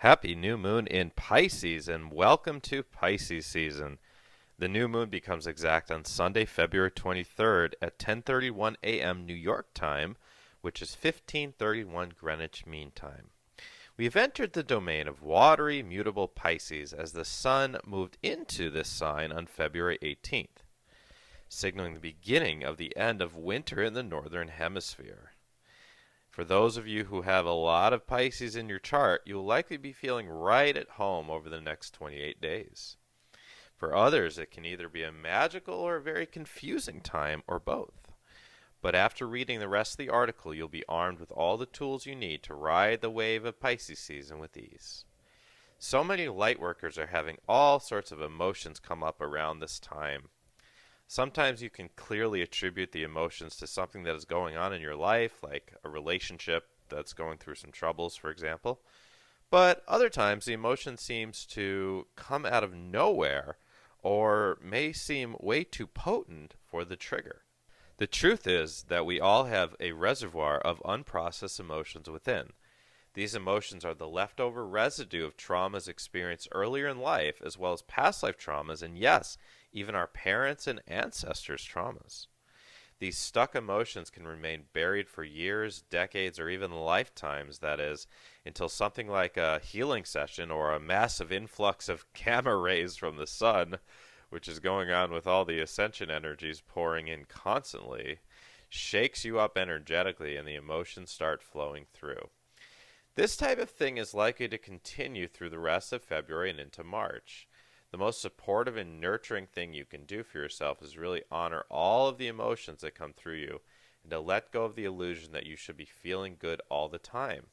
Happy new moon in Pisces and welcome to Pisces season. The new moon becomes exact on Sunday, February 23rd at 10:31 a.m. New York time, which is 15:31 Greenwich Mean Time. We have entered the domain of watery, mutable Pisces as the sun moved into this sign on February 18th, signaling the beginning of the end of winter in the northern hemisphere. For those of you who have a lot of Pisces in your chart, you will likely be feeling right at home over the next 28 days. For others, it can either be a magical or a very confusing time, or both. But after reading the rest of the article, you'll be armed with all the tools you need to ride the wave of Pisces season with ease. So many lightworkers are having all sorts of emotions come up around this time. Sometimes you can clearly attribute the emotions to something that is going on in your life, like a relationship that's going through some troubles, for example. But other times the emotion seems to come out of nowhere or may seem way too potent for the trigger. The truth is that we all have a reservoir of unprocessed emotions within. These emotions are the leftover residue of traumas experienced earlier in life, as well as past life traumas, and yes, even our parents' and ancestors' traumas. These stuck emotions can remain buried for years, decades, or even lifetimes, that is, until something like a healing session or a massive influx of gamma rays from the sun, which is going on with all the ascension energies pouring in constantly, shakes you up energetically and the emotions start flowing through. This type of thing is likely to continue through the rest of February and into March. The most supportive and nurturing thing you can do for yourself is really honor all of the emotions that come through you and to let go of the illusion that you should be feeling good all the time.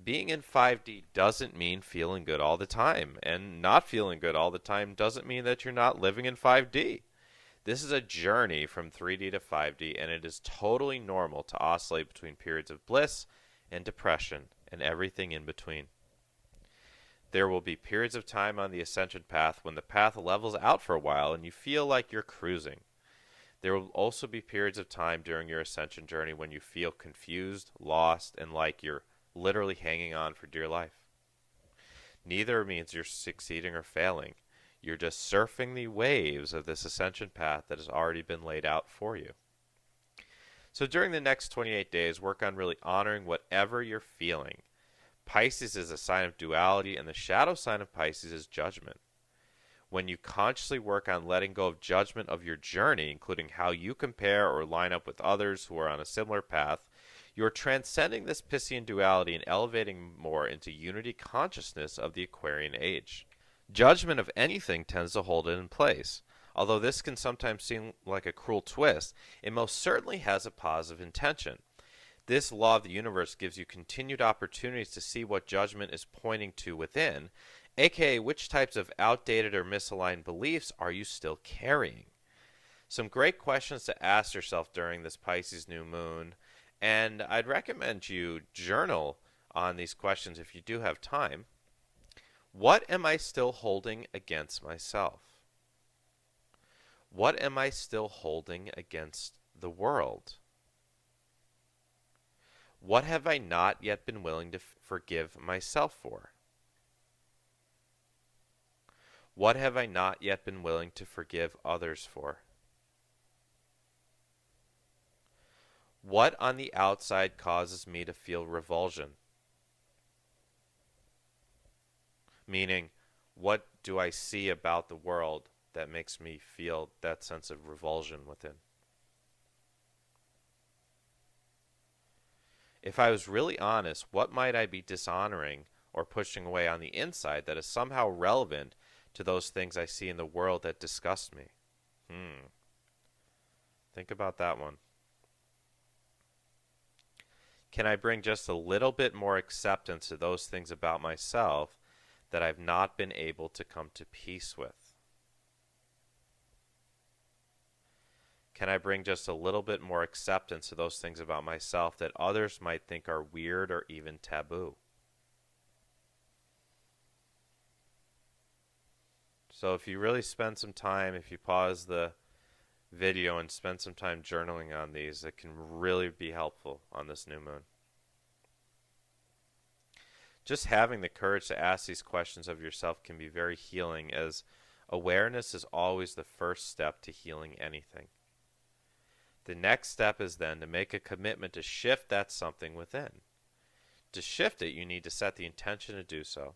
Being in 5D doesn't mean feeling good all the time, and not feeling good all the time doesn't mean that you're not living in 5D. This is a journey from 3D to 5D, and it is totally normal to oscillate between periods of bliss and depression and everything in between. There will be periods of time on the ascension path when the path levels out for a while and you feel like you're cruising. There will also be periods of time during your ascension journey when you feel confused, lost, and like you're literally hanging on for dear life. Neither means you're succeeding or failing. You're just surfing the waves of this ascension path that has already been laid out for you. So during the next 28 days, work on really honoring whatever you're feeling. Pisces is a sign of duality, and the shadow sign of Pisces is judgment. When you consciously work on letting go of judgment of your journey, including how you compare or line up with others who are on a similar path, you're transcending this Piscean duality and elevating more into unity consciousness of the Aquarian age. Judgment of anything tends to hold it in place. Although this can sometimes seem like a cruel twist, it most certainly has a positive intention. This law of the universe gives you continued opportunities to see what judgment is pointing to within, aka which types of outdated or misaligned beliefs are you still carrying. Some great questions to ask yourself during this Pisces new moon, and I'd recommend you journal on these questions if you do have time. What am I still holding against myself? What am I still holding against the world? What have I not yet been willing to forgive myself for? What have I not yet been willing to forgive others for? What on the outside causes me to feel revulsion? Meaning, what do I see about the world that makes me feel that sense of revulsion within? If I was really honest, what might I be dishonoring or pushing away on the inside that is somehow relevant to those things I see in the world that disgust me? Think about that one. Can I bring just a little bit more acceptance to those things about myself that I've not been able to come to peace with? Can I bring just a little bit more acceptance to those things about myself that others might think are weird or even taboo? So if you really spend some time, if you pause the video and spend some time journaling on these, it can really be helpful on this new moon. Just having the courage to ask these questions of yourself can be very healing, as awareness is always the first step to healing anything. The next step is then to make a commitment to shift that something within. To shift it, you need to set the intention to do so,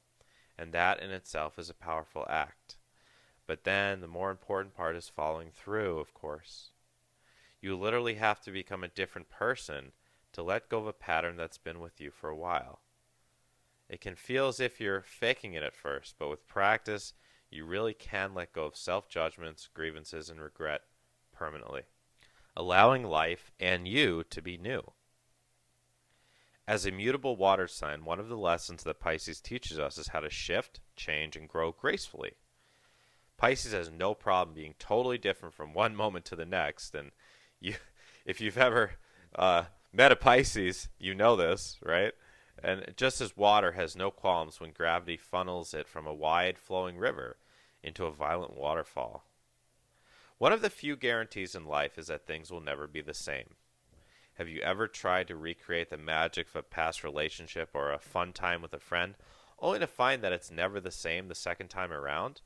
and that in itself is a powerful act. But then the more important part is following through, of course. You literally have to become a different person to let go of a pattern that's been with you for a while. It can feel as if you're faking it at first, but with practice, you really can let go of self-judgments, grievances, and regret permanently, allowing life and you to be new. As a mutable water sign, one of the lessons that Pisces teaches us is how to shift, change, and grow gracefully. Pisces has no problem being totally different from one moment to the next, and if you've ever met a Pisces, you know this, right? And just as water has no qualms when gravity funnels it from a wide flowing river into a violent waterfall. One of the few guarantees in life is that things will never be the same. Have you ever tried to recreate the magic of a past relationship or a fun time with a friend, only to find that it's never the same the second time around?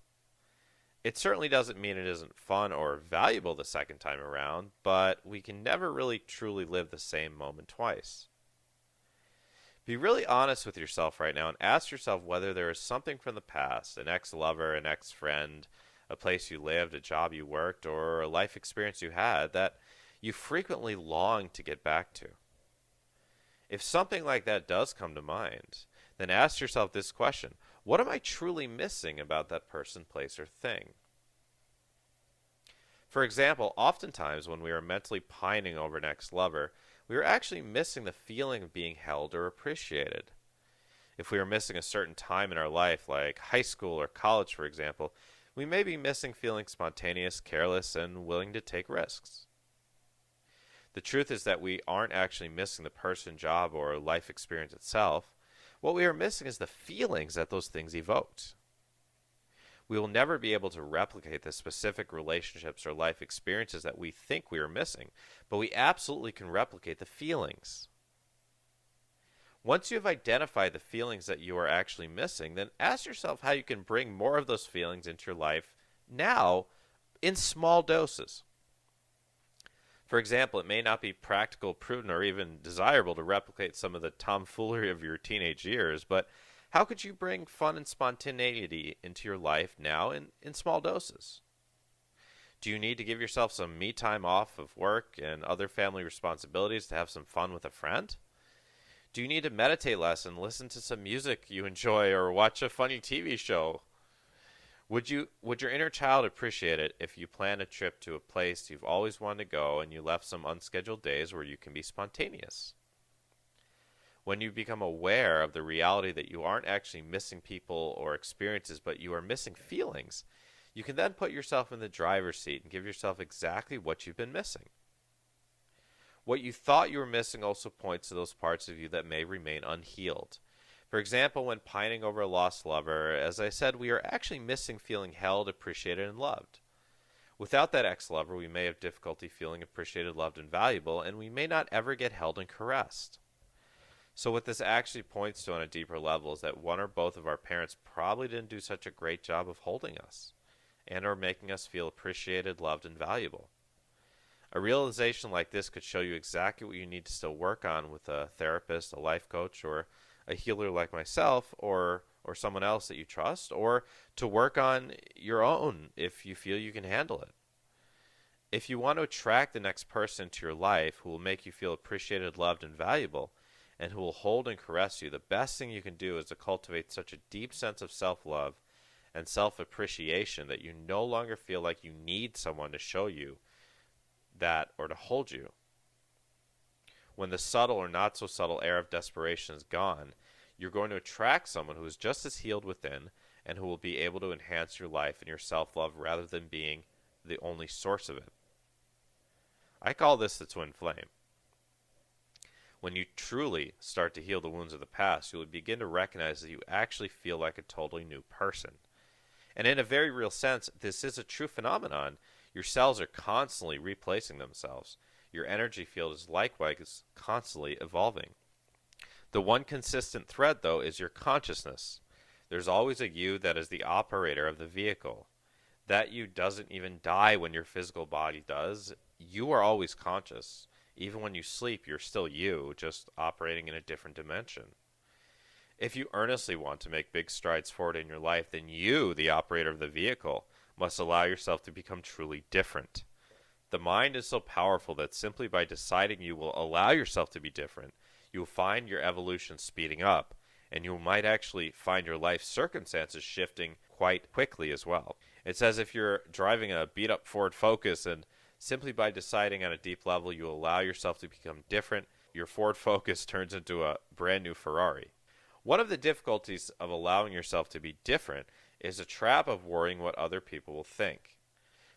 It certainly doesn't mean it isn't fun or valuable the second time around, but we can never really truly live the same moment twice. Be really honest with yourself right now and ask yourself whether there is something from the past, an ex-lover, an ex-friend, a place you lived, a job you worked, or a life experience you had that you frequently long to get back to. If something like that does come to mind, then ask yourself this question: what am I truly missing about that person, place, or thing? For example, oftentimes when we are mentally pining over an ex-lover, we are actually missing the feeling of being held or appreciated. If we are missing a certain time in our life, like high school or college, for example, we may be missing feeling spontaneous, careless, and willing to take risks. The truth is that we aren't actually missing the person, job, or life experience itself. What we are missing is the feelings that those things evoked. We will never be able to replicate the specific relationships or life experiences that we think we are missing, but we absolutely can replicate the feelings. Once you have identified the feelings that you are actually missing, then ask yourself how you can bring more of those feelings into your life now in small doses. For example, it may not be practical, prudent, or even desirable to replicate some of the tomfoolery of your teenage years, but how could you bring fun and spontaneity into your life now in small doses? Do you need to give yourself some me time off of work and other family responsibilities to have some fun with a friend? Do you need to meditate less and listen to some music you enjoy or watch a funny TV show? Would your inner child appreciate it if you planned a trip to a place you've always wanted to go and you left some unscheduled days where you can be spontaneous? When you become aware of the reality that you aren't actually missing people or experiences, but you are missing feelings, you can then put yourself in the driver's seat and give yourself exactly what you've been missing. What you thought you were missing also points to those parts of you that may remain unhealed. For example, when pining over a lost lover, as I said, we are actually missing feeling held, appreciated, and loved. Without that ex-lover, we may have difficulty feeling appreciated, loved, and valuable, and we may not ever get held and caressed. So what this actually points to on a deeper level is that one or both of our parents probably didn't do such a great job of holding us and or making us feel appreciated, loved, and valuable. A realization like this could show you exactly what you need to still work on with a therapist, a life coach, or a healer like myself, or someone else that you trust, or to work on your own if you feel you can handle it. If you want to attract the next person into your life who will make you feel appreciated, loved, and valuable, and who will hold and caress you, the best thing you can do is to cultivate such a deep sense of self-love and self-appreciation that you no longer feel like you need someone to show you that or to hold you. When the subtle or not so subtle air of desperation is gone, you're going to attract someone who is just as healed within and who will be able to enhance your life and your self-love rather than being the only source of it. I call this the twin flame. When you truly start to heal the wounds of the past, you will begin to recognize that you actually feel like a totally new person. And in a very real sense, this is a true phenomenon. Your cells are constantly replacing themselves. Your energy field is likewise constantly evolving. The one consistent thread, though, is your consciousness. There's always a you that is the operator of the vehicle. That you doesn't even die when your physical body does. You are always conscious. Even when you sleep, you're still you, just operating in a different dimension. If you earnestly want to make big strides forward in your life, then you, the operator of the vehicle, must allow yourself to become truly different. The mind is so powerful that simply by deciding you will allow yourself to be different, you will find your evolution speeding up, and you might actually find your life circumstances shifting quite quickly as well. It's as if you're driving a beat-up Ford Focus, and simply by deciding on a deep level you allow yourself to become different, your Ford Focus turns into a brand new Ferrari. One of the difficulties of allowing yourself to be different is a trap of worrying what other people will think.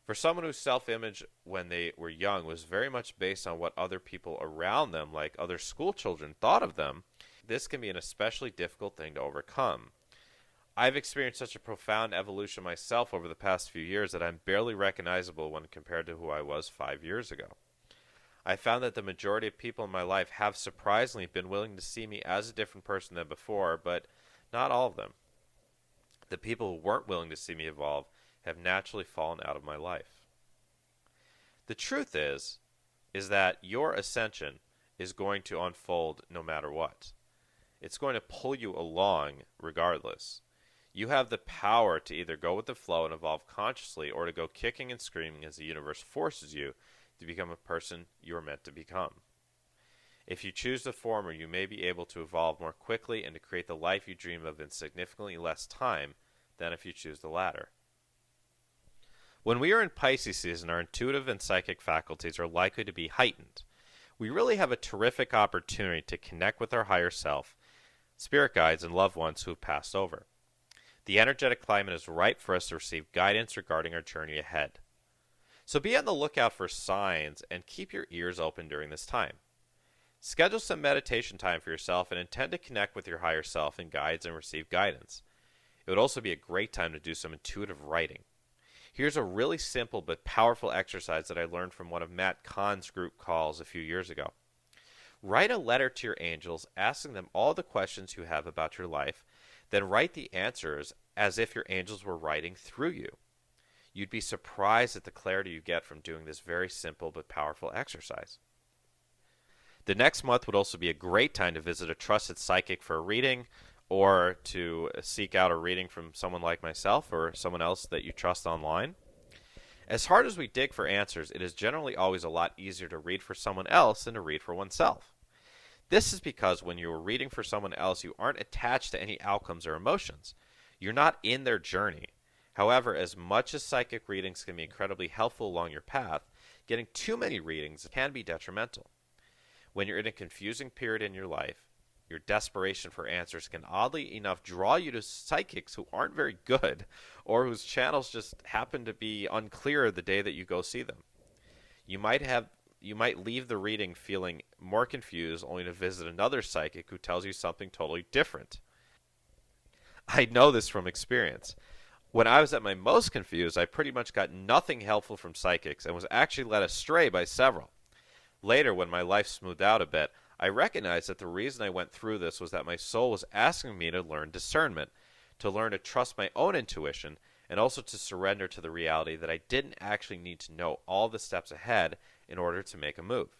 For someone whose self-image when they were young was very much based on what other people around them, like other school children, thought of them, this can be an especially difficult thing to overcome. I've experienced such a profound evolution myself over the past few years that I'm barely recognizable when compared to who I was 5 years ago. I found that the majority of people in my life have surprisingly been willing to see me as a different person than before, but not all of them. The people who weren't willing to see me evolve have naturally fallen out of my life. The truth is that your ascension is going to unfold no matter what. It's going to pull you along regardless. You have the power to either go with the flow and evolve consciously, or to go kicking and screaming as the universe forces you to become a person you are meant to become. If you choose the former, you may be able to evolve more quickly and to create the life you dream of in significantly less time than if you choose the latter. When we are in Pisces season, our intuitive and psychic faculties are likely to be heightened. We really have a terrific opportunity to connect with our higher self, spirit guides, and loved ones who have passed over. The energetic climate is ripe for us to receive guidance regarding our journey ahead. So be on the lookout for signs and keep your ears open during this time. Schedule some meditation time for yourself and intend to connect with your higher self and guides and receive guidance. It would also be a great time to do some intuitive writing. Here's a really simple but powerful exercise that I learned from one of Matt Kahn's group calls a few years ago. Write a letter to your angels asking them all the questions you have about your life, then write the answers as if your angels were writing through you. You'd be surprised at the clarity you get from doing this very simple but powerful exercise. The next month would also be a great time to visit a trusted psychic for a reading, or to seek out a reading from someone like myself or someone else that you trust online. As hard as we dig for answers, it is generally always a lot easier to read for someone else than to read for oneself. This is because when you are reading for someone else, you aren't attached to any outcomes or emotions. You're not in their journey. However, as much as psychic readings can be incredibly helpful along your path, getting too many readings can be detrimental. When you're in a confusing period in your life, your desperation for answers can oddly enough draw you to psychics who aren't very good, or whose channels just happen to be unclear the day that you go see them. You might leave the reading feeling more confused, only to visit another psychic who tells you something totally different. I know this from experience. When I was at my most confused, I pretty much got nothing helpful from psychics and was actually led astray by several. Later, when my life smoothed out a bit, I recognized that the reason I went through this was that my soul was asking me to learn discernment, to learn to trust my own intuition, and also to surrender to the reality that I didn't actually need to know all the steps ahead in order to make a move.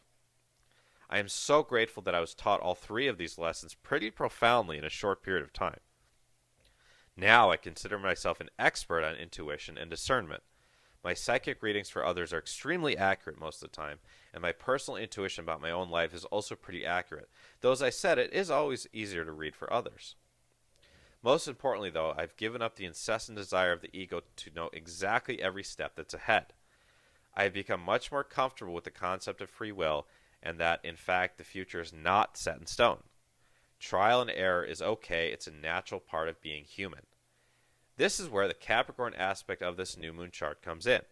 I am so grateful that I was taught all three of these lessons pretty profoundly in a short period of time. Now I consider myself an expert on intuition and discernment. My psychic readings for others are extremely accurate most of the time, and my personal intuition about my own life is also pretty accurate, though as I said, it is always easier to read for others. Most importantly, though, I've given up the incessant desire of the ego to know exactly every step that's ahead. I have become much more comfortable with the concept of free will, and that, in fact, the future is not set in stone. Trial and error is okay, it's a natural part of being human. This is where the Capricorn aspect of this new moon chart comes in.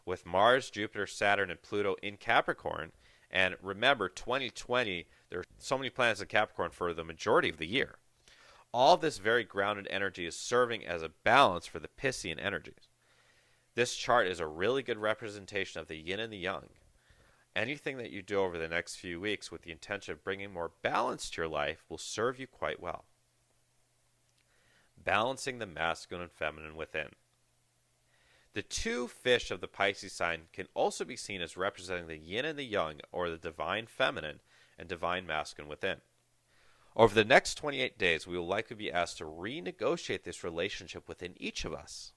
With Mars, Jupiter, Saturn, and Pluto in Capricorn, and remember 2020, there are so many planets in Capricorn for the majority of the year. All this very grounded energy is serving as a balance for the Piscean energies. This chart is a really good representation of the yin and the yang. Anything that you do over the next few weeks with the intention of bringing more balance to your life will serve you quite well. Balancing the masculine and feminine within. The two fish of the Pisces sign can also be seen as representing the yin and the yang, or the divine feminine and divine masculine within. Over the next 28 days, we will likely be asked to renegotiate this relationship within each of us.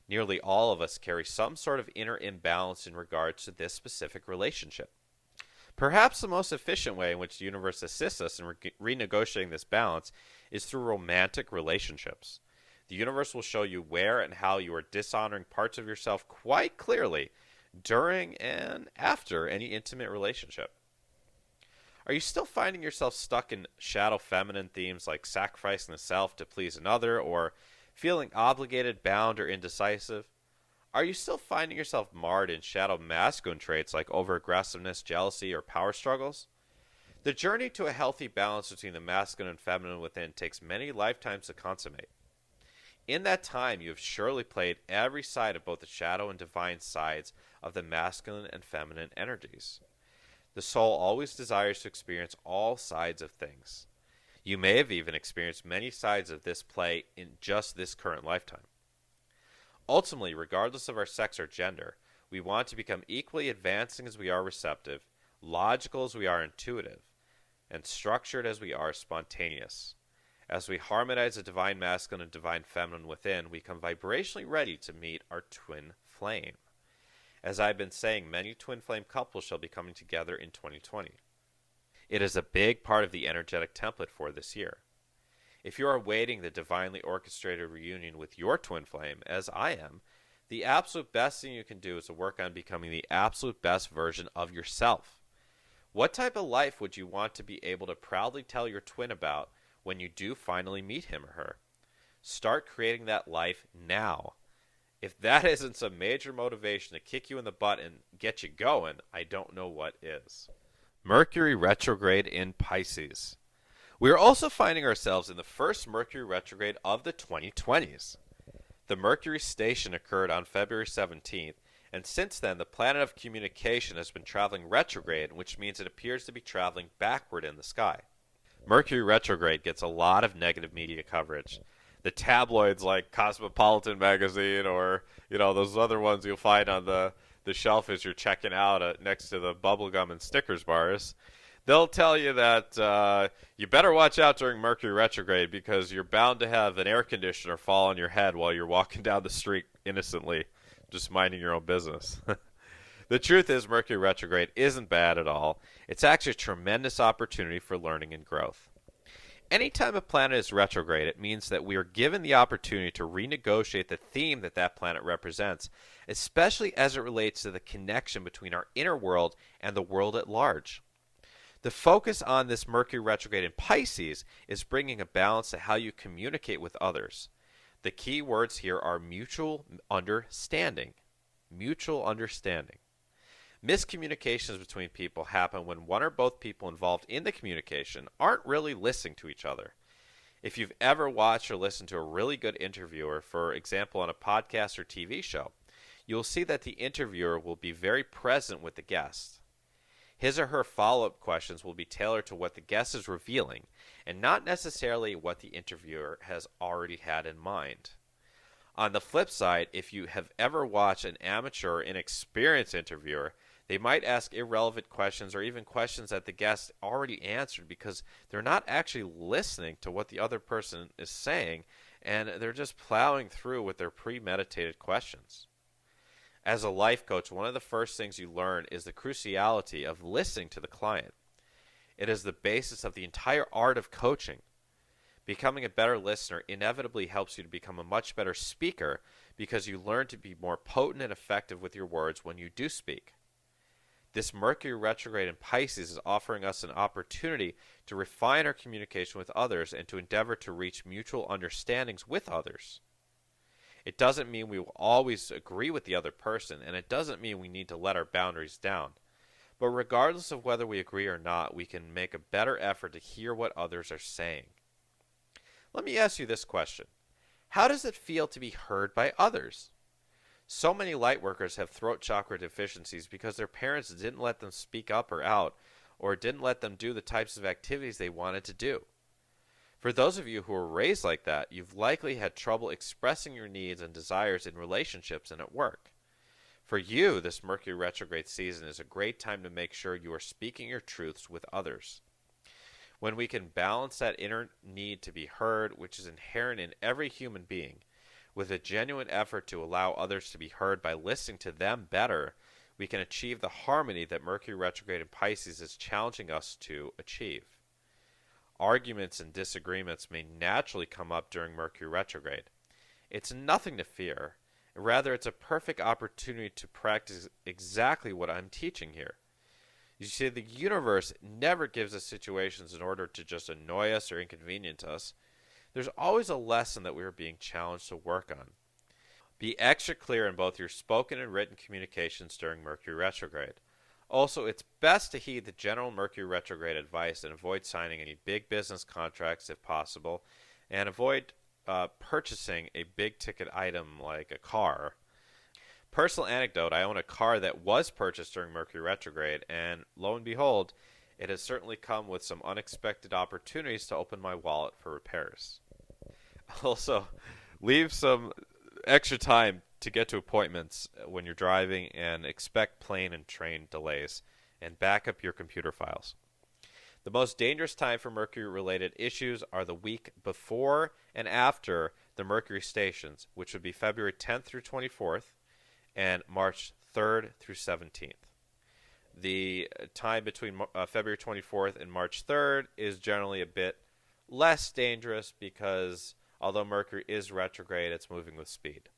Nearly all of us carry some sort of inner imbalance in regards to this specific relationship. Perhaps the most efficient way in which the universe assists us in renegotiating this balance is through romantic relationships. The universe will show you where and how you are dishonoring parts of yourself quite clearly during and after any intimate relationship. Are you still finding yourself stuck in shadow feminine themes like sacrificing the self to please another, or feeling obligated, bound, or indecisive? Are you still finding yourself marred in shadow masculine traits like over-aggressiveness, jealousy, or power struggles? The journey to a healthy balance between the masculine and feminine within takes many lifetimes to consummate. In that time, you have surely played every side of both the shadow and divine sides of the masculine and feminine energies. The soul always desires to experience all sides of things. You may have even experienced many sides of this play in just this current lifetime. Ultimately, regardless of our sex or gender, we want to become equally advancing as we are receptive, logical as we are intuitive, and structured as we are spontaneous. As we harmonize the divine masculine and divine feminine within, we come vibrationally ready to meet our twin flame. As I've been saying, many twin flame couples shall be coming together in 2020. It is a big part of the energetic template for this year. If you are awaiting the divinely orchestrated reunion with your twin flame, as I am, the absolute best thing you can do is to work on becoming the absolute best version of yourself. What type of life would you want to be able to proudly tell your twin about when you do finally meet him or her? Start creating that life now. If that isn't some major motivation to kick you in the butt and get you going, I don't know what is. Mercury Retrograde in Pisces. We are also finding ourselves in the first Mercury Retrograde of the 2020s. The Mercury station occurred on February 17th, and since then the planet of communication has been traveling retrograde, which means it appears to be traveling backward in the sky. Mercury Retrograde gets a lot of negative media coverage. The tabloids like Cosmopolitan magazine, or those other ones you'll find on the shelf as you're checking out next to the bubblegum and Snickers bars, they'll tell you that you better watch out during Mercury Retrograde because you're bound to have an air conditioner fall on your head while you're walking down the street innocently, just minding your own business. The truth is, Mercury Retrograde isn't bad at all. It's actually a tremendous opportunity for learning and growth. Anytime a planet is retrograde, it means that we are given the opportunity to renegotiate the theme that planet represents, especially as it relates to the connection between our inner world and the world at large. The focus on this Mercury retrograde in Pisces is bringing a balance to how you communicate with others. The key words here are mutual understanding. Mutual understanding. Miscommunications between people happen when one or both people involved in the communication aren't really listening to each other. If you've ever watched or listened to a really good interviewer, for example on a podcast or TV show, you'll see that the interviewer will be very present with the guest. His or her follow-up questions will be tailored to what the guest is revealing, and not necessarily what the interviewer has already had in mind. On the flip side, if you have ever watched an amateur or inexperienced interviewer, they might ask irrelevant questions or even questions that the guest already answered because they're not actually listening to what the other person is saying, and they're just plowing through with their premeditated questions. As a life coach, one of the first things you learn is the cruciality of listening to the client. It is the basis of the entire art of coaching. Becoming a better listener inevitably helps you to become a much better speaker because you learn to be more potent and effective with your words when you do speak. This Mercury retrograde in Pisces is offering us an opportunity to refine our communication with others and to endeavor to reach mutual understandings with others. It doesn't mean we will always agree with the other person, and it doesn't mean we need to let our boundaries down. But regardless of whether we agree or not, we can make a better effort to hear what others are saying. Let me ask you this question. How does it feel to be heard by others? So many light workers have throat chakra deficiencies because their parents didn't let them speak up or out, or didn't let them do the types of activities they wanted to do. For those of you who were raised like that, you've likely had trouble expressing your needs and desires in relationships and at work. For you, this Mercury retrograde season is a great time to make sure you are speaking your truths with others. When we can balance that inner need to be heard, which is inherent in every human being, with a genuine effort to allow others to be heard by listening to them better, we can achieve the harmony that Mercury retrograde in Pisces is challenging us to achieve. Arguments and disagreements may naturally come up during Mercury retrograde. It's nothing to fear. Rather, it's a perfect opportunity to practice exactly what I'm teaching here. You see, the universe never gives us situations in order to just annoy us or inconvenience us. There's always a lesson that we are being challenged to work on. Be extra clear in both your spoken and written communications during Mercury retrograde. Also, it's best to heed the general Mercury retrograde advice and avoid signing any big business contracts if possible, and avoid purchasing a big ticket item like a car. Personal anecdote, I own a car that was purchased during Mercury retrograde, and lo and behold, it has certainly come with some unexpected opportunities to open my wallet for repairs. Also, leave some extra time to get to appointments when you're driving, and expect plane and train delays, and back up your computer files. The most dangerous time for Mercury-related issues are the week before and after the Mercury stations, which would be February 10th through 24th and March 3rd through 17th. The time between February 24th and March 3rd is generally a bit less dangerous because although Mercury is retrograde, it's moving with speed.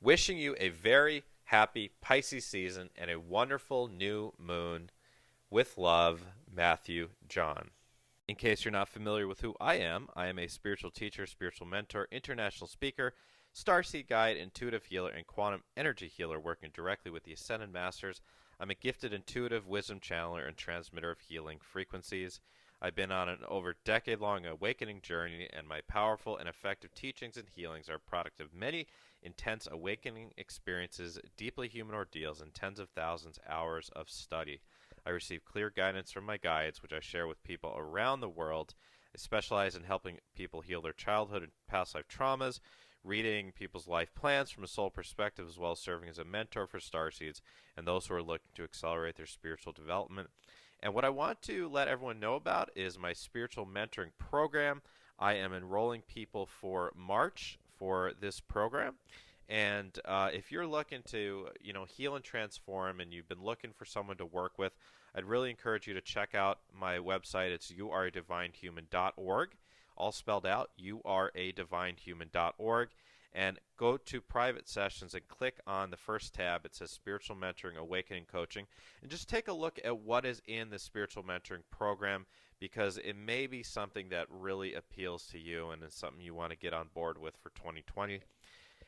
Wishing you a very happy Pisces season and a wonderful new moon. With love, Matthew John. In case you're not familiar with who I am a spiritual teacher, spiritual mentor, international speaker, Starseed guide, intuitive healer, and quantum energy healer working directly with the Ascended Masters. I'm a gifted intuitive wisdom channeler and transmitter of healing frequencies. I've been on an over decade-long awakening journey, and my powerful and effective teachings and healings are a product of many intense awakening experiences, deeply human ordeals, and tens of thousands of hours of study. I receive clear guidance from my guides, which I share with people around the world. I specialize in helping people heal their childhood and past life traumas, reading people's life plans from a soul perspective, as well as serving as a mentor for Starseeds and those who are looking to accelerate their spiritual development. And what I want to let everyone know about is my spiritual mentoring program. I am enrolling people for March for this program. And if you're looking to, heal and transform, and you've been looking for someone to work with, I'd really encourage you to check out my website. It's youaredivinehuman.org, all spelled out, youaredivinehuman.org. And go to private sessions and click on the first tab. It says Spiritual Mentoring, Awakening Coaching. And just take a look at what is in the Spiritual Mentoring program, because it may be something that really appeals to you and is something you want to get on board with for 2020.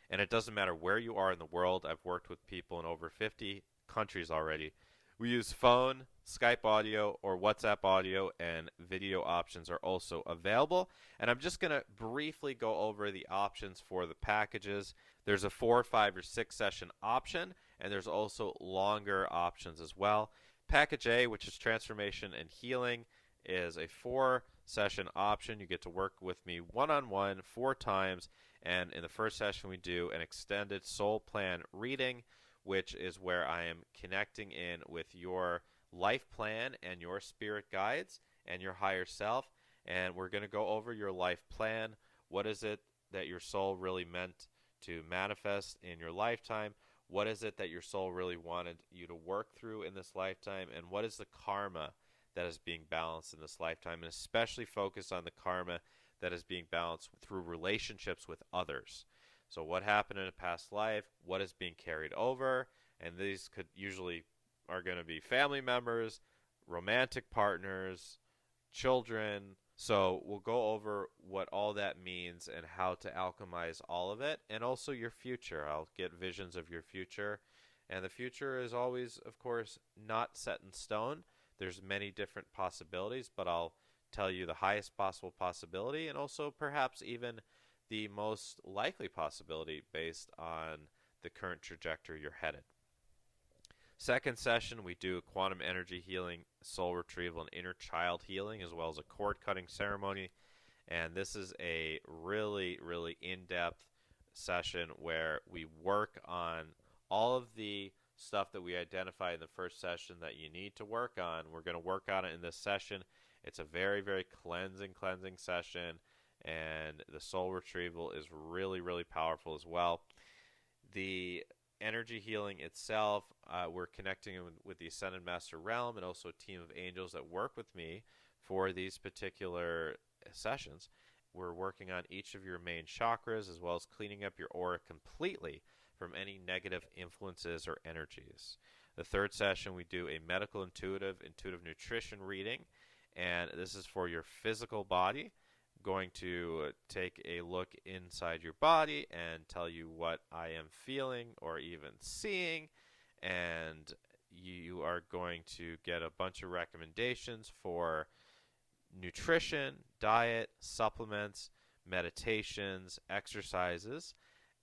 And it doesn't matter where you are in the world. I've worked with people in over 50 countries already. We use phone, Skype audio, or WhatsApp audio, and video options are also available. And I'm just going to briefly go over the options for the packages. There's a 4, 5, or 6 session option, and there's also longer options as well. Package A, which is Transformation and Healing, is a 4 session option. You get to work with me one-on-one 4 times. And in the first session, we do an extended soul plan reading, which is where I am connecting in with your life plan and your spirit guides and your higher self. And we're going to go over your life plan. What is it that your soul really meant to manifest in your lifetime? What is it that your soul really wanted you to work through in this lifetime? And what is the karma that is being balanced in this lifetime? And especially focus on the karma that is being balanced through relationships with others. So what happened in a past life, what is being carried over, and these could usually are going to be family members, romantic partners, children. So we'll go over what all that means and how to alchemize all of it, and also your future. I'll get visions of your future, and the future is always, of course, not set in stone. There's many different possibilities, but I'll tell you the highest possible possibility, and also perhaps even the most likely possibility based on the current trajectory you're headed. Second session, we do quantum energy healing, soul retrieval, and inner child healing, as well as a cord cutting ceremony. And this is a really, really in-depth session where we work on all of the stuff that we identify in the first session that you need to work on. We're going to work on it in this session. It's a very, very cleansing session, and the soul retrieval is really, really powerful as well. The energy healing itself, we're connecting with the Ascended Master Realm and also a team of angels that work with me for these particular sessions. We're working on each of your main chakras, as well as cleaning up your aura completely from any negative influences or energies. The third session, we do a medical intuitive nutrition reading, and this is for your physical body. I'm going to take a look inside your body and tell you what I am feeling or even seeing, and you are going to get a bunch of recommendations for nutrition, diet, supplements, meditations, exercises,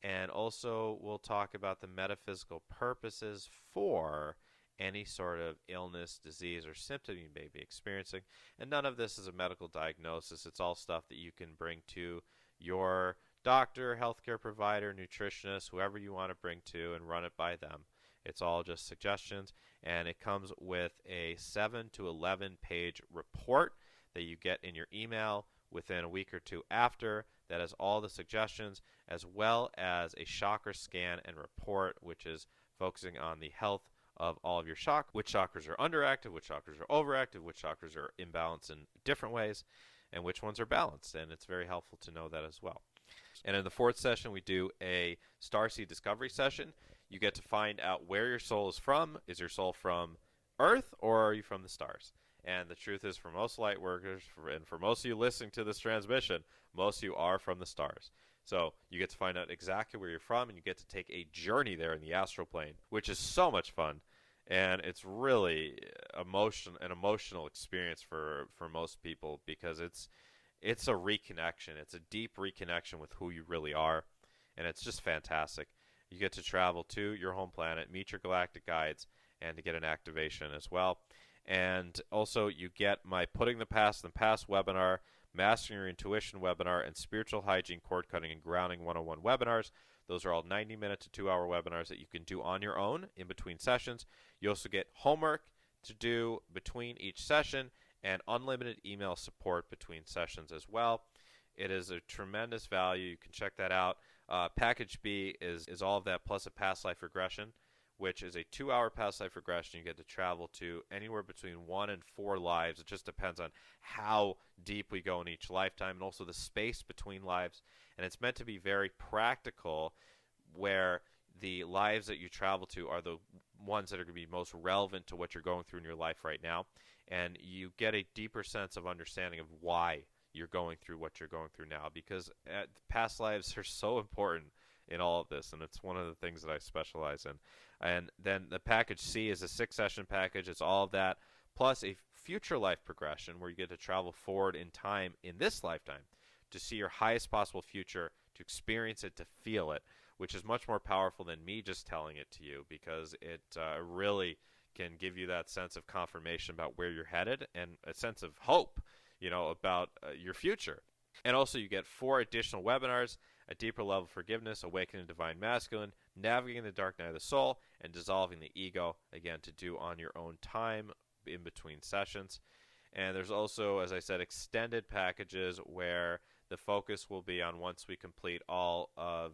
and also we'll talk about the metaphysical purposes for any sort of illness, disease, or symptom you may be experiencing. And none of this is a medical diagnosis. It's all stuff that you can bring to your doctor, healthcare provider, nutritionist, whoever you want to bring to, and run it by them. It's all just suggestions, and it comes with a 7 to 11 page report that you get in your email within a week or two after. That has all the suggestions, as well as a chakra scan and report, which is focusing on the health of all of your chakras, which chakras are underactive, which chakras are overactive, which chakras are imbalanced in different ways, and which ones are balanced. And it's very helpful to know that as well. And in the fourth session, we do a Starseed discovery session. You get to find out where your soul is from. Is your soul from Earth, or are you from the stars? And the truth is, for most light workers, and for most of you listening to this transmission, most of you are from the stars. So you get to find out exactly where you're from, and you get to take a journey there in the astral plane, which is so much fun. And it's really an emotional experience for most people, because it's a reconnection. It's a deep reconnection with who you really are, and it's just fantastic. You get to travel to your home planet, meet your galactic guides, and to get an activation as well. And also, you get my Putting the Past in the Past webinar, Mastering Your Intuition webinar, and Spiritual Hygiene, Cord Cutting, and Grounding 101 webinars. Those are all 90-minute to 2-hour webinars that you can do on your own in between sessions. You also get homework to do between each session and unlimited email support between sessions as well. It is a tremendous value. You can check that out. Package B is all of that plus a past life regression, which is a 2-hour past life regression. You get to travel to anywhere between 1 and 4 lives. It just depends on how deep we go in each lifetime, and also the space between lives. And it's meant to be very practical, where the lives that you travel to are the ones that are going to be most relevant to what you're going through in your life right now. And you get a deeper sense of understanding of why you're going through what you're going through now, because past lives are so important in all of this, and it's one of the things that I specialize in. And then the package C is a 6-session package. It's all of that, plus a future life progression where you get to travel forward in time in this lifetime to see your highest possible future, to experience it, to feel it, which is much more powerful than me just telling it to you, because it really can give you that sense of confirmation about where you're headed and a sense of hope, about your future. And also, you get 4 additional webinars: A Deeper Level of Forgiveness, Awakening the Divine Masculine, Navigating the Dark Night of the Soul, and Dissolving the Ego, again, to do on your own time in between sessions. And there's also, as I said, extended packages where the focus will be on, once we complete all of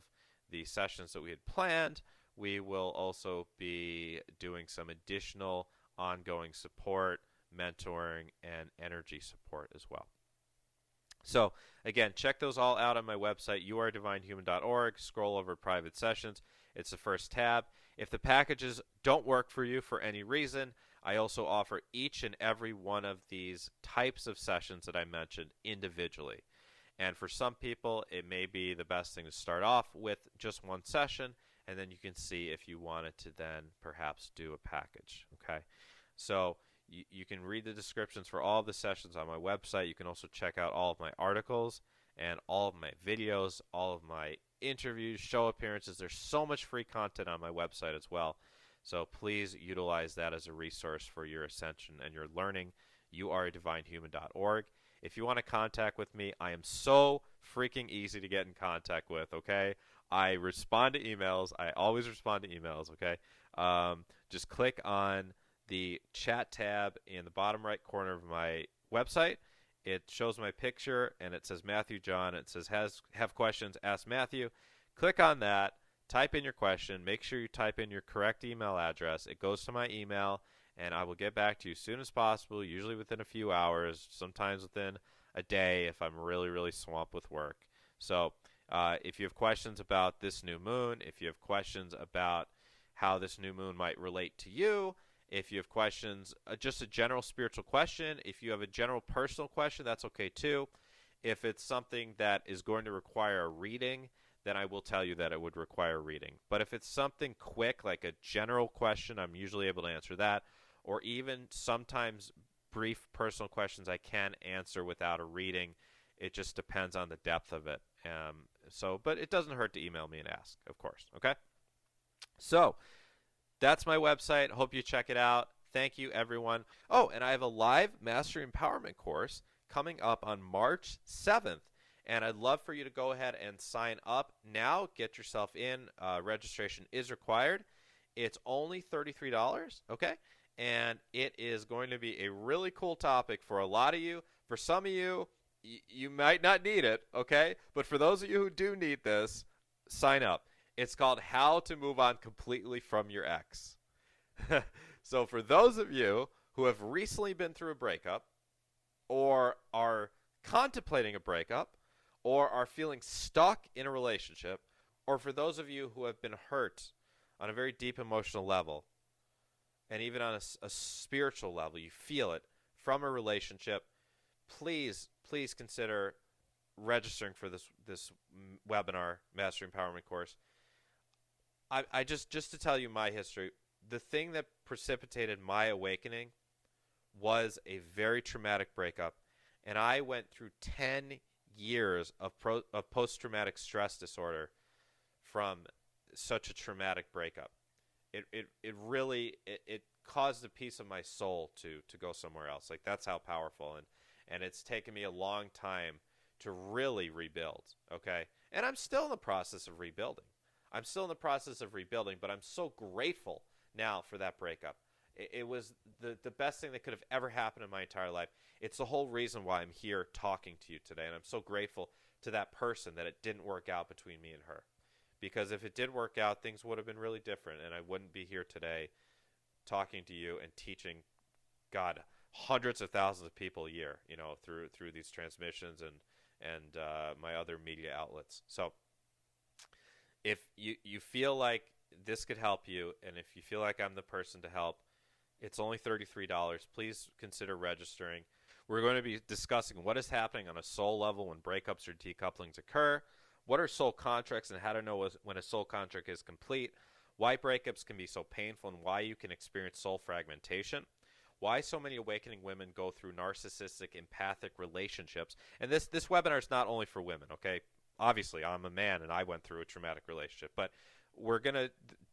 the sessions that we had planned, we will also be doing some additional ongoing support, mentoring, and energy support as well. So, again, check those all out on my website, yourdivinehuman.org. Scroll over private sessions. It's the first tab. If the packages don't work for you for any reason, I also offer each and every one of these types of sessions that I mentioned individually. And for some people, it may be the best thing to start off with just one session, and then you can see if you wanted to then perhaps do a package. Okay? So you can read the descriptions for all of the sessions on my website. You can also check out all of my articles and all of my videos, all of my interviews, show appearances. There's so much free content on my website as well. So please utilize that as a resource for your ascension and your learning. YouAreADivineHuman.org. If you want to contact with me, I am so freaking easy to get in contact with, okay? I respond to emails. I always respond to emails, okay? Just click on the chat tab in the bottom right corner of my website. It shows my picture, and it says Matthew John. It says, have questions, ask Matthew. Click on that. Type in your question. Make sure you type in your correct email address. It goes to my email, and I will get back to you as soon as possible, usually within a few hours, sometimes within a day if I'm really, really swamped with work. So if you have questions about this new moon, if you have questions about how this new moon might relate to you, if you have questions, just a general spiritual question, if you have a general personal question, that's okay too. If it's something that is going to require a reading, then I will tell you that it would require reading. But if it's something quick, like a general question, I'm usually able to answer that. Or even sometimes brief personal questions I can answer without a reading. It just depends on the depth of it. But it doesn't hurt to email me and ask, of course. Okay? So that's my website. Hope you check it out. Thank you, everyone. Oh, and I have a live Mastery Empowerment course coming up on March 7th. And I'd love for you to go ahead and sign up now. Get yourself in. Registration is required. It's only $33, okay? And it is going to be a really cool topic for a lot of you. For some of you, you might not need it, okay? But for those of you who do need this, sign up. It's called How to Move On Completely from Your Ex. So for those of you who have recently been through a breakup or are contemplating a breakup or are feeling stuck in a relationship, or for those of you who have been hurt on a very deep emotional level and even on a spiritual level, you feel it from a relationship, please consider registering for this webinar, Mastery Empowerment course. I just to tell you my history, the thing that precipitated my awakening was a very traumatic breakup, and I went through 10 years of post-traumatic stress disorder from such a traumatic breakup. It really caused a piece of my soul to go somewhere else. Like, that's how powerful, and it's taken me a long time to really rebuild, okay? And I'm still in the process of rebuilding. But I'm so grateful now for that breakup. It was the best thing that could have ever happened in my entire life. It's the whole reason why I'm here talking to you today, and I'm so grateful to that person that it didn't work out between me and her. Because if it did work out, things would have been really different, and I wouldn't be here today talking to you and teaching, God, hundreds of thousands of people a year, through these transmissions and my other media outlets. So if you feel like this could help you, and if you feel like I'm the person to help, it's only $33. Please consider registering. We're going to be discussing what is happening on a soul level when breakups or decouplings occur, what are soul contracts and how to know when a soul contract is complete, why breakups can be so painful and why you can experience soul fragmentation, why so many awakening women go through narcissistic, empathic relationships. And this webinar is not only for women, okay? Obviously, I'm a man and I went through a traumatic relationship, but we're going to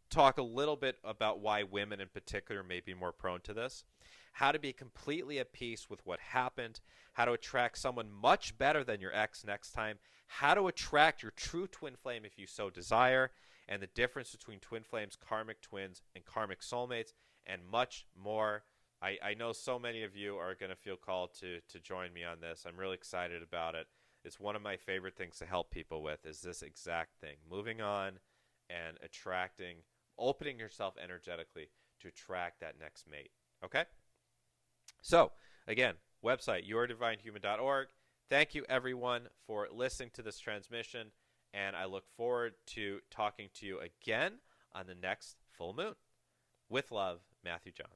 talk a little bit about why women in particular may be more prone to this, how to be completely at peace with what happened, how to attract someone much better than your ex next time, how to attract your true twin flame if you so desire, and the difference between twin flames, karmic twins, and karmic soulmates, and much more. I know so many of you are going to feel called to join me on this. I'm really excited about it. It's one of my favorite things to help people with is this exact thing, moving on and attracting, opening yourself energetically to attract that next mate. Okay? So, again, website, yourdivinehuman.org. Thank you, everyone, for listening to this transmission, and I look forward to talking to you again on the next full moon. With love, Matthew John.